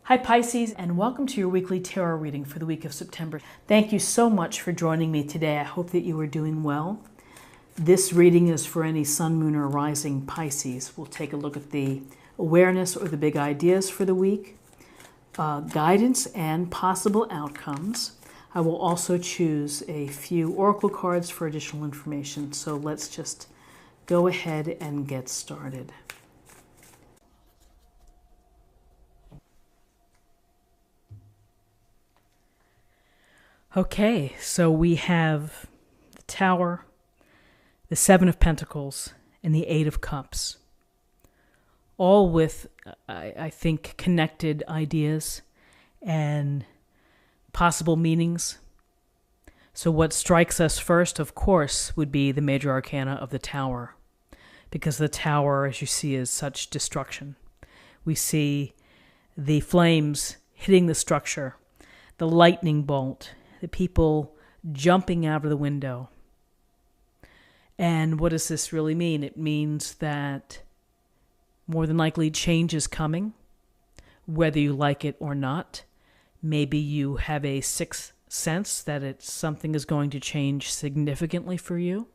Hi Pisces, and welcome to your weekly tarot reading for the week of September. Thank you so much for joining me today. I hope that you are doing well. This reading is for any sun, moon, or rising Pisces. We'll take a look at the awareness or the big ideas for the week, guidance and possible outcomes. I will also choose a few oracle cards for additional information. So let's just go ahead and get started. Okay, so we have the Tower, the Seven of Pentacles, and the Eight of Cups. All with, I think, connected ideas and possible meanings. So what strikes us first, of course, would be the major arcana of the Tower. Because the Tower, as you see, is such destruction. We see the flames hitting the structure, the lightning bolt, the people jumping out of the window. And what does this really mean? It means that more than likely change is coming, whether you like it or not. Maybe you have a sixth sense that something is going to change significantly for you.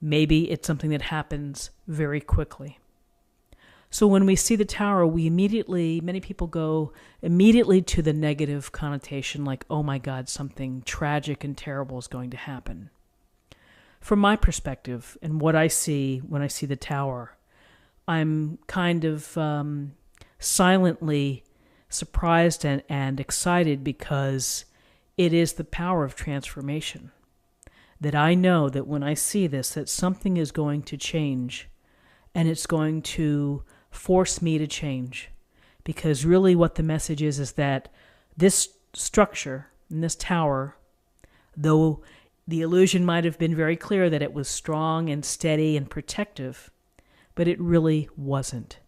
Maybe it's something that happens very quickly. So when we see the Tower, many people go immediately to the negative connotation, like, oh my God, something tragic and terrible is going to happen. From my perspective and what I see when I see the Tower, I'm kind of silently surprised and excited because it is the power of transformation. That I know that when I see this, that something is going to change, and it's going to force me to change. Because really what the message is that this structure and this tower, though the illusion might have been very clear that it was strong and steady and protective, but it really wasn't.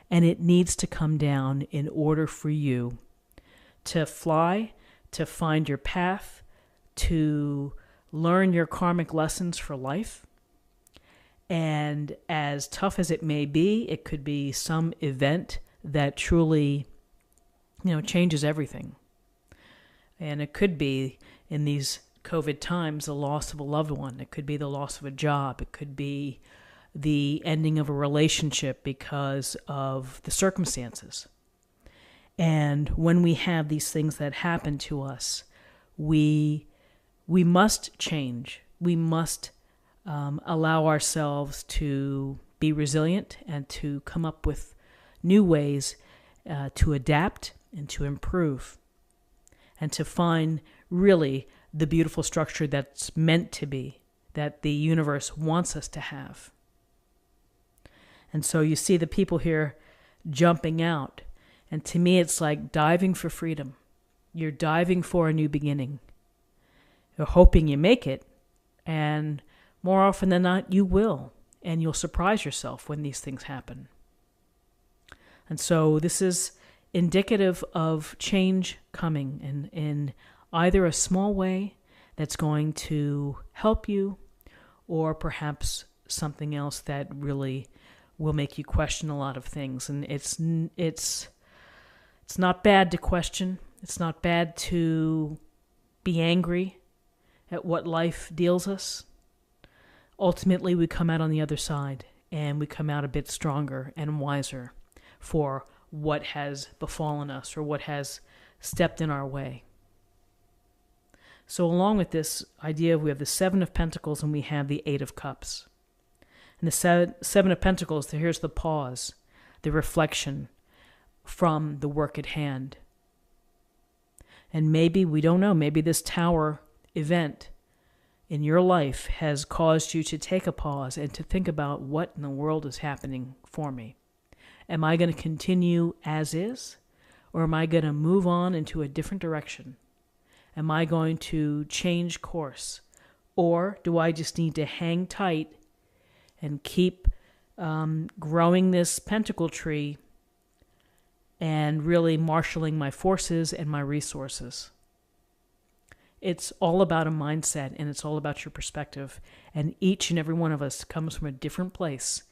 And it needs to come down in order for you to fly, to find your path, to learn your karmic lessons for life. And as tough as it may be, it could be some event that truly, changes everything. And it could be, in these COVID times, the loss of a loved one. It could be the loss of a job. It could be the ending of a relationship because of the circumstances. And when we have these things that happen to us, we must change. We must allow ourselves to be resilient and to come up with new ways to adapt and to improve and to find really the beautiful structure that's meant to be, that the universe wants us to have. And so you see the people here jumping out, and to me it's like diving for freedom. You're diving for a new beginning. You're hoping you make it, and more often than not, you will, and you'll surprise yourself when these things happen. And so this is indicative of change coming in either a small way that's going to help you, or perhaps something else that really will make you question a lot of things. And it's not bad to question. It's not bad to be angry at what life deals us. Ultimately, we come out on the other side, and we come out a bit stronger and wiser for what has befallen us or what has stepped in our way. So along with this idea, we have the Seven of Pentacles and we have the Eight of Cups. And the Seven of Pentacles, here's the pause, the reflection from the work at hand. And maybe, we don't know, maybe this Tower event in your life has caused you to take a pause and to think about what in the world is happening for me. Am I going to continue as is, or am I going to move on into a different direction? Am I going to change course, or do I just need to hang tight and keep growing this pentacle tree and really marshaling my forces and my resources? It's all about a mindset, and it's all about your perspective. And each and every one of us comes from a different place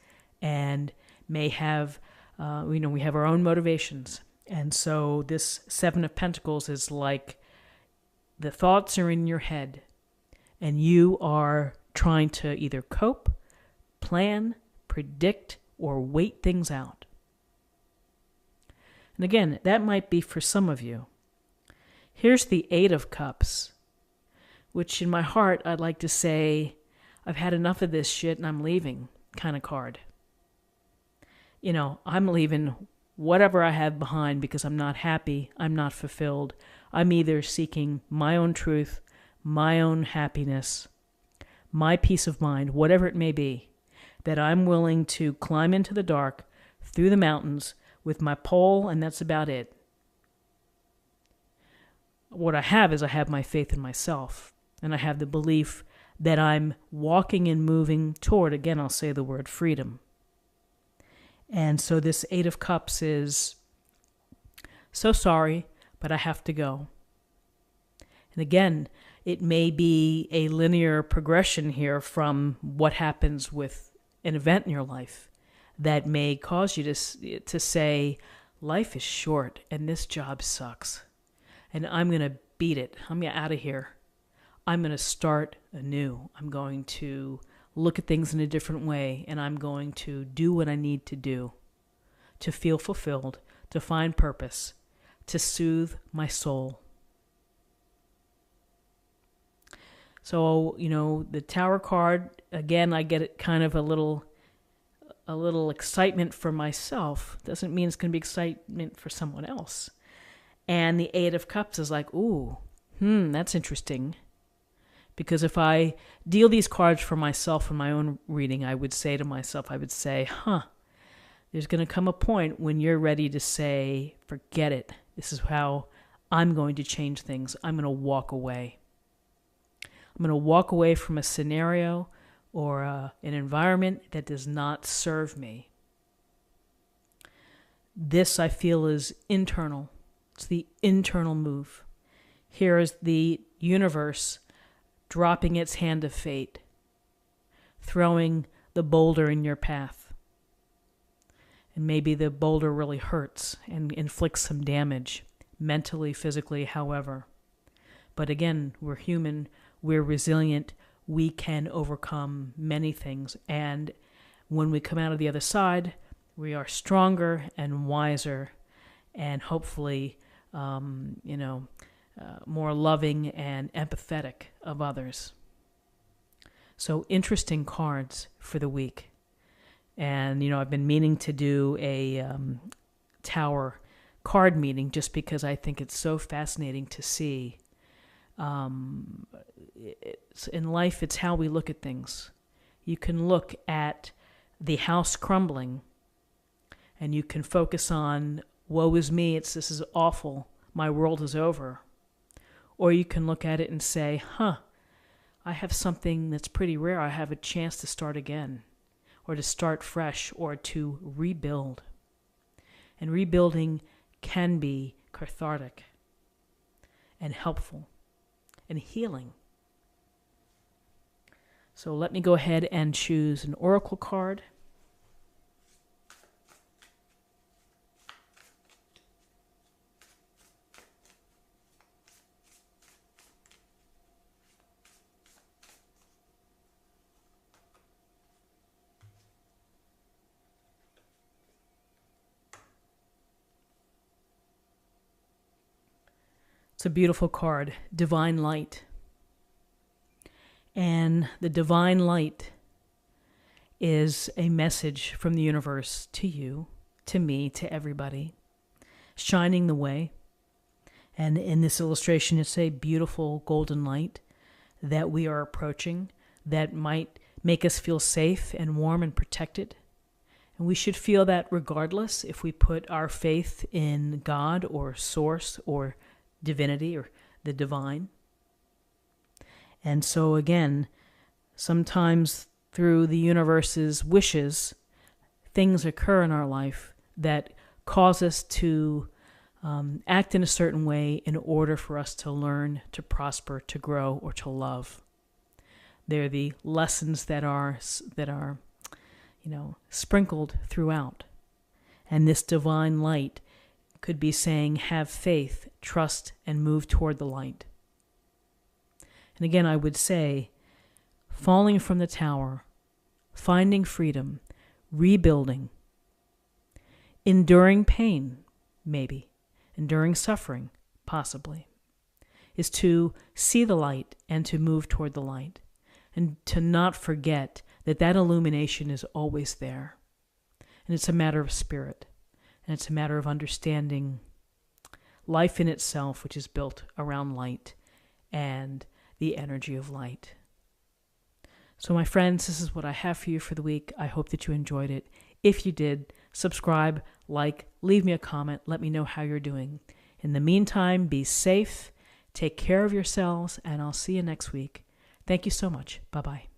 and may have, we have our own motivations. And so this Seven of Pentacles is like the thoughts are in your head and you are trying to either cope, plan, predict, or wait things out. And again, that might be for some of you. Here's the Eight of Cups, which in my heart I'd like to say, I've had enough of this shit and I'm leaving kind of card. You know, I'm leaving whatever I have behind because I'm not happy, I'm not fulfilled. I'm either seeking my own truth, my own happiness, my peace of mind, whatever it may be, that I'm willing to climb into the dark, through the mountains, with my pole, and that's about it. What I have is I have my faith in myself, and I have the belief that I'm walking and moving toward, again, I'll say the word freedom. And so this Eight of Cups is, so sorry, but I have to go. And again, it may be a linear progression here from what happens with an event in your life that may cause you to say, life is short and this job sucks. And I'm going to beat it. I'm out of here. I'm going to start anew. I'm going to look at things in a different way, and I'm going to do what I need to do to feel fulfilled, to find purpose, to soothe my soul. So, you know, the Tower card, again, I get it kind of a little excitement for myself. Doesn't mean it's going to be excitement for someone else. And the Eight of Cups is like, ooh, that's interesting. Because if I deal these cards for myself in my own reading, I would say to myself, there's going to come a point when you're ready to say, forget it. This is how I'm going to change things. I'm going to walk away. I'm going to walk away from a scenario or an environment that does not serve me. This, I feel, is internal. It's the internal move. Here is the universe dropping its hand of fate, throwing the boulder in your path. And maybe the boulder really hurts and inflicts some damage, mentally, physically, however. But again, we're human, we're resilient, we can overcome many things. And when we come out of the other side, we are stronger and wiser and hopefully, more loving and empathetic of others. So interesting cards for the week. And, I've been meaning to do a Tower card meeting just because I think it's so fascinating to see. In life, it's how we look at things. You can look at the house crumbling and you can focus on, woe is me, this is awful, my world is over. Or you can look at it and say, I have something that's pretty rare. I have a chance to start again, or to start fresh, or to rebuild. And rebuilding can be cathartic and helpful and healing. So let me go ahead and choose an oracle card. It's a beautiful card, Divine Light. And the divine light is a message from the universe to you, to me, to everybody, shining the way. And in this illustration, it's a beautiful golden light that we are approaching that might make us feel safe and warm and protected. And we should feel that regardless if we put our faith in God or Source or divinity or the divine. And so again, sometimes through the universe's wishes, things occur in our life that cause us to act in a certain way in order for us to learn, to prosper, to grow, or to love. They're the lessons that are sprinkled throughout. And this divine light could be saying, have faith, trust, and move toward the light. And again, I would say, falling from the tower, finding freedom, rebuilding, enduring pain, maybe, enduring suffering, possibly, is to see the light and to move toward the light, and to not forget that that illumination is always there. And it's a matter of spirit, and it's a matter of understanding life in itself, which is built around light and the energy of light. So my friends, this is what I have for you for the week. I hope that you enjoyed it. If you did, subscribe, like, leave me a comment, let me know how you're doing. In the meantime, be safe, take care of yourselves, and I'll see you next week. Thank you so much. Bye-bye.